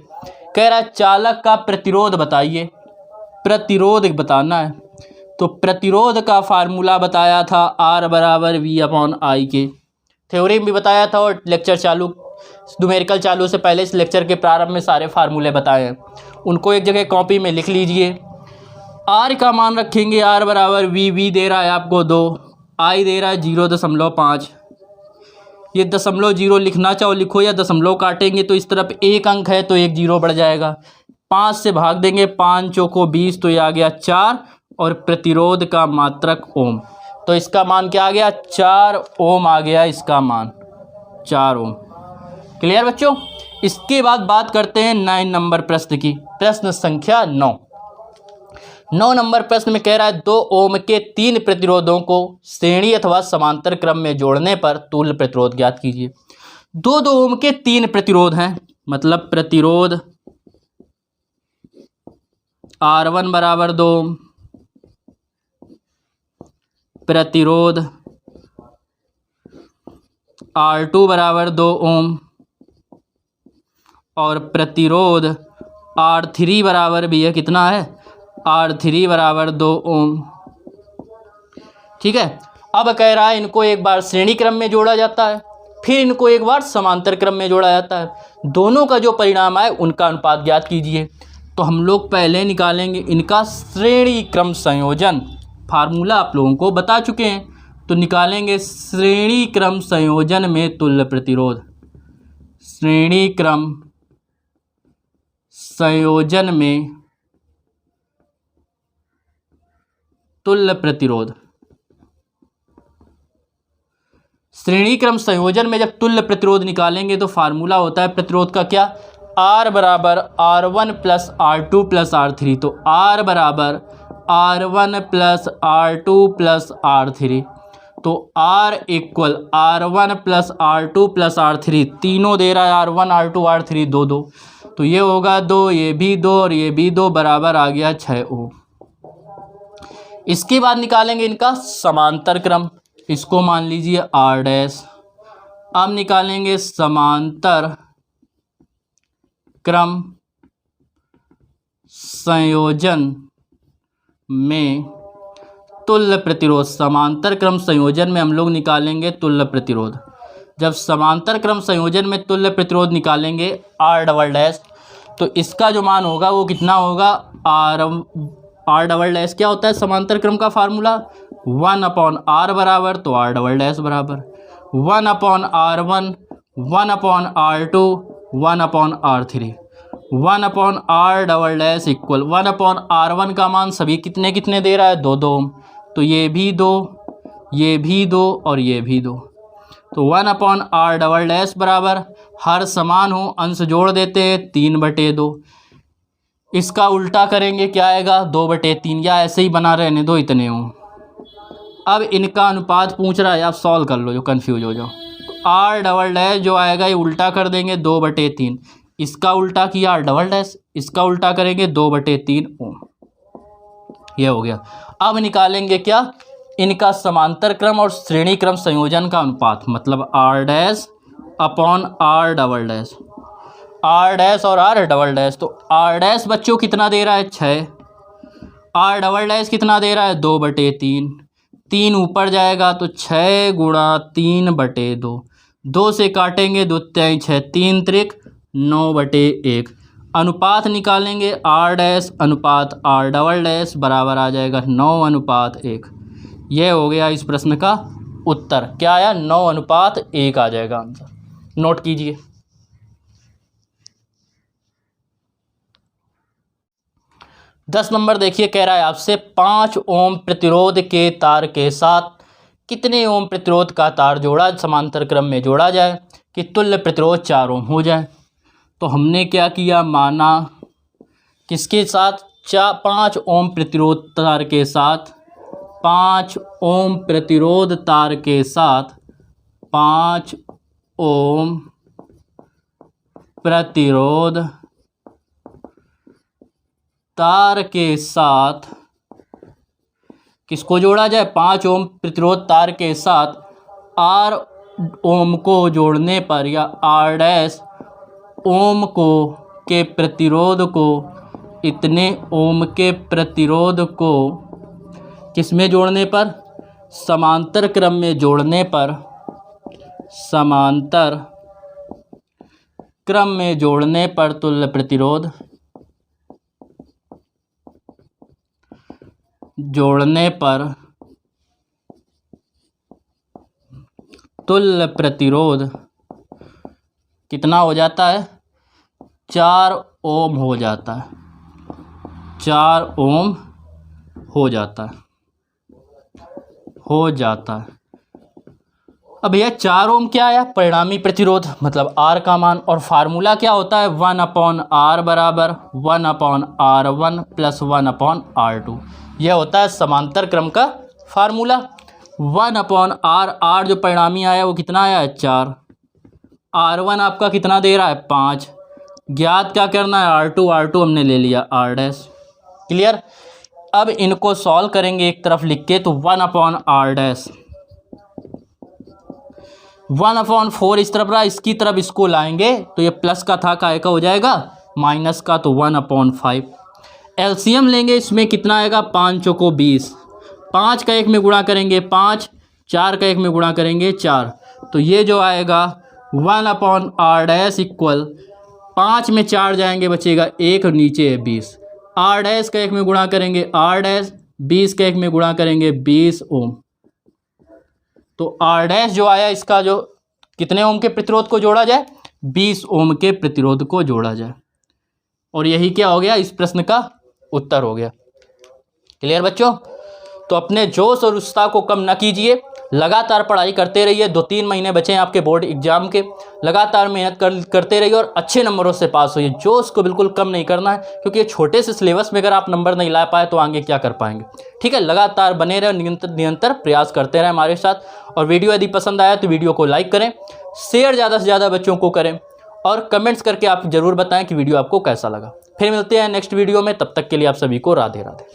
कह रहा है चालक का प्रतिरोध बताइए, प्रतिरोध बताना है। तो प्रतिरोध का फार्मूला बताया था R बराबर V/I के, थ्योरी भी बताया था, और लेक्चर चालू न्यूमेरिकल चालू से पहले इस लेक्चर के प्रारंभ में सारे फार्मूले बताए हैं, उनको एक जगह कॉपी में लिख लीजिए। R का मान रखेंगे, R बराबर V दे रहा है आपको 2, I दे रहा है 0.5। ये 0.0 लिखना चाहो लिखो, या दशमलव काटेंगे तो इस तरफ 1 अंक है तो 1 0 बढ़ जाएगा। 5 से भाग देंगे, 5 चौको 20, तो ये आ गया 4, और प्रतिरोध का मात्रक ओम। तो इसका मान क्या आ गया, 4 ओम आ गया इसका मान, 4 ओम। क्लियर बच्चों। इसके बाद बात करते हैं 9 नंबर प्रश्न की, प्रश्न संख्या 9। 9 नंबर प्रश्न में कह रहा है 2 ओम के 3 प्रतिरोधों को श्रेणी अथवा समांतर क्रम में जोड़ने पर तुल्य प्रतिरोध ज्ञात कीजिए। 2 ओम के 3 प्रतिरोध हैं, मतलब प्रतिरोध R1 बराबर 2 ओम, प्रतिरोध R2 बराबर 2 ओम, और प्रतिरोध R3 बराबर भी है, कितना है, R3 बराबर 2 ओम। ठीक है। अब कह रहा है इनको एक बार श्रेणी क्रम में जोड़ा जाता है, फिर इनको एक बार समांतर क्रम में जोड़ा जाता है। दोनों का जो परिणाम आए उनका अनुपात ज्ञात कीजिए। तो हम लोग पहले निकालेंगे इनका श्रेणी क्रम संयोजन, फार्मूला आप लोगों को बता चुके हैं। तो निकालेंगे श्रेणी क्रम संयोजन में तुल्य प्रतिरोध, श्रेणी क्रम संयोजन में तुल्य प्रतिरोध। श्रेणी क्रम संयोजन में जब तुल्य प्रतिरोध निकालेंगे तो फार्मूला होता है प्रतिरोध का क्या, R बराबर R1 plus R2 plus R3। तो R बराबर R1 plus R2 plus R3। तो R equal R1 plus R2 plus R3, तीनों दे रहा है R1 R2 R3 2 2। तो ये होगा 2, ये भी 2 और ये भी 2, बराबर आ गया 6 ओम। इसके बाद निकालेंगे इनका समांतर क्रम, इसको मान लीजिए R डैश। अब निकालेंगे समांतर क्रम संयोजन में तुल्य प्रतिरोध। समांतर क्रम संयोजन में हम लोग निकालेंगे तुल्य प्रतिरोध। जब समांतर क्रम संयोजन में तुल्य प्रतिरोध निकालेंगे आर डबल डैश, तो इसका जो मान होगा वो कितना होगा, आर डबल डैश क्या होता है समांतर क्रम का फार्मूला, 1/r बराबर, तो आर डबल डैश बराबर 1/r1, 1/r2, 1/r3, 1/r double dash equal 1/r1 का मान सभी कितने कितने दे रहा है, 2 ओम, तो ये भी 2, ये भी 2 और ये भी 2, तो 1/r डबल डैश बराबर, हर समान हो अंश जोड़ देते हैं 3/2, इसका उल्टा करेंगे क्या आएगा 2/3, या ऐसे ही बना रहने दो इतने हो। अब इनका अनुपात पूछ रहा है, आप सॉल्व कर लो जो कन्फ्यूज हो जाओ। तो आर डबल डैश जो आएगा ये उल्टा कर देंगे 2/3, इसका उल्टा किया आर डबल डैश, इसका उल्टा करेंगे 2/3 ओम, ये हो गया। अब निकालेंगे क्या, इनका समांतर क्रम और श्रेणी क्रम संयोजन का अनुपात, मतलब r dash upon r double dash, r dash और आर डबल डैश। तो आर डैश बच्चों कितना दे रहा है 6, आर डबल डैश कितना दे रहा है 2/3, 3 ऊपर जाएगा तो 6 × 3/2, 2 से काटेंगे 2 3 6, 3 त्रिक 9/1, अनुपात निकालेंगे आर डैश अनुपात आर डबल डैश बराबर आ जाएगा 9:1। यह हो गया इस प्रश्न का उत्तर, क्या आया 9:1 आ जाएगा आंसर, नोट कीजिए। 10 नंबर देखिए, कह रहा है आपसे 5 ओम प्रतिरोध के तार के साथ कितने ओम प्रतिरोध का तार जोड़ा समांतर क्रम में जोड़ा जाए कि तुल्य प्रतिरोध 4 ओम हो जाए। तो हमने क्या किया, माना किसके साथ, 5 ओम प्रतिरोध तार के साथ, 5 ओम प्रतिरोध तार के साथ, 5 ओम प्रतिरोध तार के साथ किसको जोड़ा जाए, 5 ओम प्रतिरोध तार के साथ आर ओम को जोड़ने पर, या आर डैश ओम को के प्रतिरोध को, इतने ओम के प्रतिरोध को किस में जोड़ने पर, समांतर क्रम में जोड़ने पर, समांतर क्रम में जोड़ने पर तुल्य प्रतिरोध, जोड़ने पर तुल्य प्रतिरोध कितना हो जाता है, 4 ओम हो जाता है, 4 ओम हो जाता है, अब भैया 4 ओम क्या आया, परिणामी प्रतिरोध मतलब आर का मान, और फार्मूला क्या होता है 1/r बराबर 1/r1 + 1/r2, यह होता है समांतर क्रम का फार्मूला। 1/r, आर जो परिणामी आया वो कितना आया है 4, r1 आपका कितना दे रहा है 5, ज्ञात क्या करना है r2 हमने ले लिया r डैश, क्लियर। अब इनको सॉल्व करेंगे एक तरफ लिख के, तो 1/r डैश 1/4 इस तरफ रहा, इसकी तरफ इसको लाएंगे तो ये प्लस का था काय का हो जाएगा माइनस का, तो 1/5। एलसीएम लेंगे, इसमें कितना आएगा 5 चौको 20, 5 का 1 में गुणा करेंगे 5, 4 का 1 में गुणा करेंगे 4, तो ये जो आएगा 1/r डैश इक्वल 5 में 4 जाएंगे बचेगा 1 और नीचे है 20, r डैश का 1 में गुणा करेंगे r डैश, 20 का 1 में गुणा करेंगे 20 ओम, तो r डैश जो आया इसका जो कितने ओम के प्रतिरोध को जोड़ा जाए, 20 ओम के प्रतिरोध को जोड़ा जाए, और यही क्या हो गया इस प्रश्न का उत्तर हो गया। क्लियर बच्चों, तो अपने जोश और उत्साह को कम न कीजिए, लगातार पढ़ाई करते रहिए, 2-3 महीने बचे हैं आपके बोर्ड एग्जाम के, लगातार मेहनत करते रहिए और अच्छे नंबरों से पास होइए। जोश को बिल्कुल कम नहीं करना है, क्योंकि ये छोटे से सिलेबस में अगर आप नंबर नहीं ला पाए तो आगे क्या कर पाएंगे। ठीक है, लगातार बने रहे, निरंतर प्रयास करते रहें हमारे साथ। और वीडियो यदि पसंद आया तो वीडियो को लाइक करें, शेयर ज़्यादा से ज़्यादा बच्चों को करें, और कमेंट्स करके आप ज़रूर बताएं कि वीडियो आपको कैसा लगा। फिर मिलते हैं नेक्स्ट वीडियो में, तब तक के लिए आप सभी को राधे राधे।